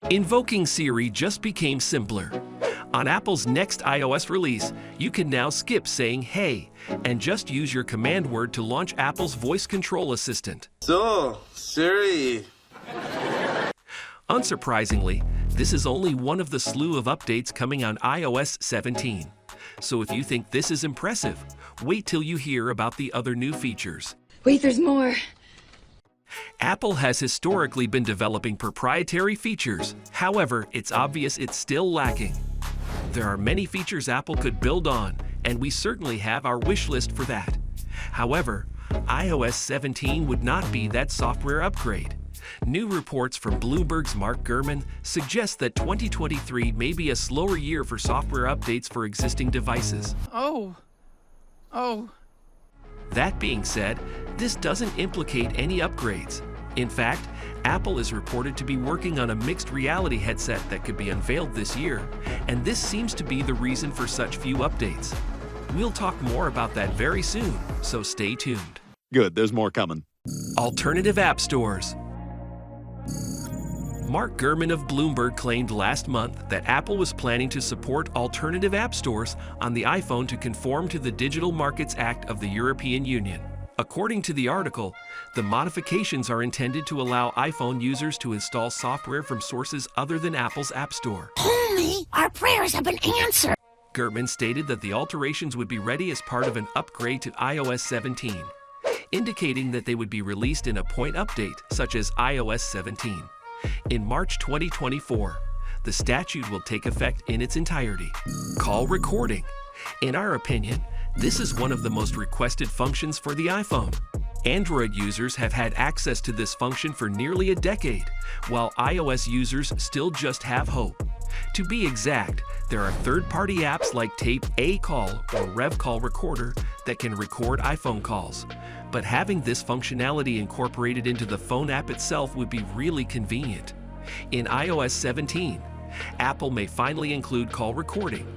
Invoking Siri just became simpler. On Apple's next iOS release, you can now skip saying "Hey" and just use your command word to launch Apple's voice control assistant. So, Siri. Unsurprisingly, this is only one of the slew of updates coming on iOS 17. So if you think this is impressive, wait till you hear about the other new features. Wait, there's more. Apple has historically been developing proprietary features. However, it's obvious it's still lacking. There are many features Apple could build on, and we certainly have our wish list for that. However, iOS 17 would not be that software upgrade. New reports from Bloomberg's Mark Gurman suggest that 2023 may be a slower year for software updates for existing devices. Oh. That being said, this doesn't implicate any upgrades. In fact, Apple is reported to be working on a mixed reality headset that could be unveiled this year, and this seems to be the reason for such few updates. We'll talk more about that very soon, so stay tuned. Good, there's more coming. Alternative app stores. Mark Gurman of Bloomberg claimed last month that Apple was planning to support alternative app stores on the iPhone to conform to the Digital Markets Act of the European Union. According to the article, the modifications are intended to allow iPhone users to install software from sources other than Apple's App Store. Only our prayers have been answered. Gurman stated that the alterations would be ready as part of an upgrade to iOS 17, indicating that they would be released in a point update such as iOS 17. In March 2024, the statute will take effect in its entirety. Call recording. In our opinion, this is one of the most requested functions for the iPhone. Android users have had access to this function for nearly a decade, while iOS users still just have hope. To be exact, there are third-party apps like Tape A Call or Rev Call Recorder that can record iPhone calls. But having this functionality incorporated into the phone app itself would be really convenient. In iOS 17, Apple may finally include call recording.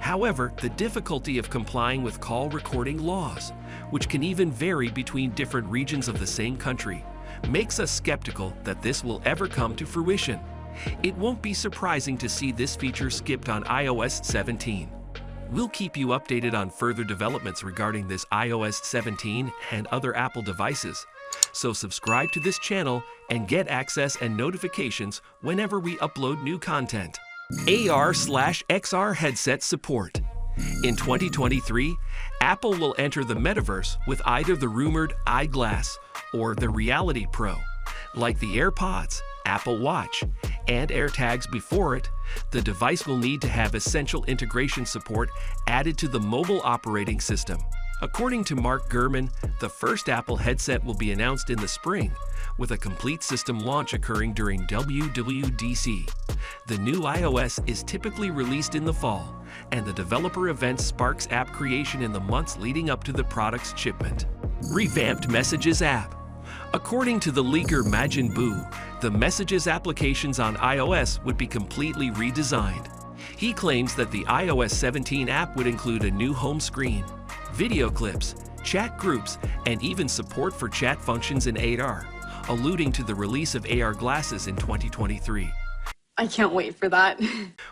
However, the difficulty of complying with call recording laws, which can even vary between different regions of the same country, makes us skeptical that this will ever come to fruition. It won't be surprising to see this feature skipped on iOS 17. We'll keep you updated on further developments regarding this iOS 17 and other Apple devices. So subscribe to this channel and get access and notifications whenever we upload new content. AR/XR headset support. In 2023, Apple will enter the metaverse with either the rumored iGlass or the Reality Pro. Like the AirPods, Apple Watch, and AirTags before it, the device will need to have essential integration support added to the mobile operating system. According to Mark Gurman, the first Apple headset will be announced in the spring, with a complete system launch occurring during WWDC. The new iOS is typically released in the fall, and the developer event sparks app creation in the months leading up to the product's shipment. Revamped Messages app. According to the leaker Majin Buu, the Messages applications on iOS would be completely redesigned. He claims that the iOS 17 app would include a new home screen, video clips, chat groups, and even support for chat functions in AR, alluding to the release of AR glasses in 2023. I can't wait for that.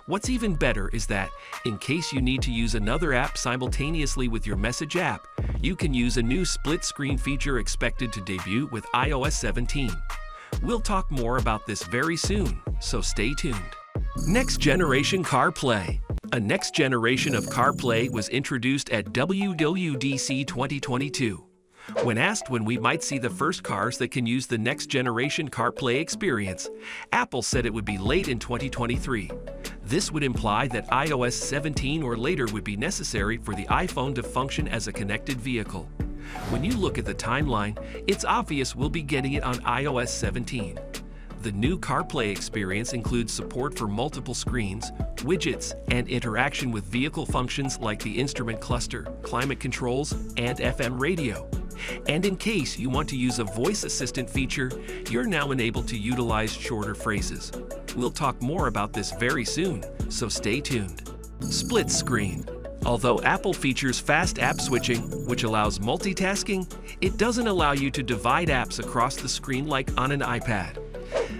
What's even better is that, in case you need to use another app simultaneously with your Message app, you can use a new split screen feature expected to debut with iOS 17. We'll talk more about this very soon, so stay tuned. Next Generation CarPlay. A next generation of CarPlay was introduced at WWDC 2022. When asked when we might see the first cars that can use the next generation CarPlay experience, Apple said it would be late in 2023. This would imply that iOS 17 or later would be necessary for the iPhone to function as a connected vehicle. When you look at the timeline, it's obvious we'll be getting it on iOS 17. The new CarPlay experience includes support for multiple screens, widgets, and interaction with vehicle functions like the instrument cluster, climate controls, and FM radio. And in case you want to use a voice assistant feature, you're now enabled to utilize shorter phrases. We'll talk more about this very soon, so stay tuned. Split screen. Although Apple features fast app switching, which allows multitasking, it doesn't allow you to divide apps across the screen like on an iPad.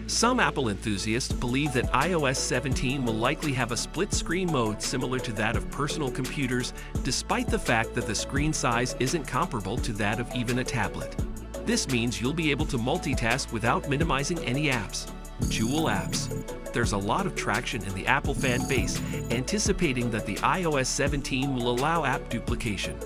Some Apple enthusiasts believe that iOS 17 will likely have a split-screen mode similar to that of personal computers, despite the fact that the screen size isn't comparable to that of even a tablet. This means you'll be able to multitask without minimizing any apps. Dual apps. There's a lot of traction in the Apple fan base anticipating that the iOS 17 will allow app duplication.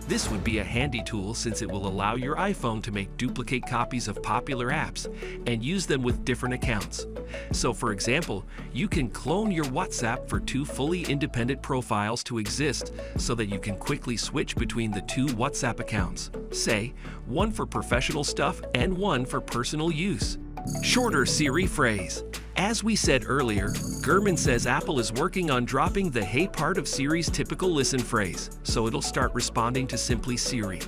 This would be a handy tool since it will allow your iPhone to make duplicate copies of popular apps and use them with different accounts. So for example, you can clone your WhatsApp for two fully independent profiles to exist so that you can quickly switch between the two WhatsApp accounts. Say, one for professional stuff and one for personal use. Shorter Siri phrase. As we said earlier, Gurman says Apple is working on dropping the "hey" part of Siri's typical listen phrase, so it'll start responding to simply Siri.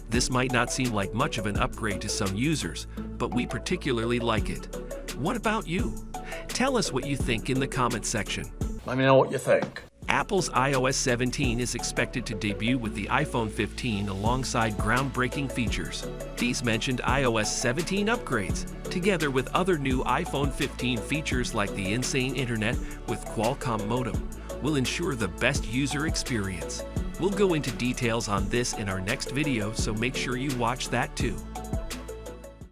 This might not seem like much of an upgrade to some users, but we particularly like it. What about you? Tell us what you think in the comment section. Let me know what you think. Apple's iOS 17 is expected to debut with the iPhone 15 alongside groundbreaking features. These mentioned iOS 17 upgrades, together with other new iPhone 15 features like the insane internet with Qualcomm modem, will ensure the best user experience. We'll go into details on this in our next video, so make sure you watch that too.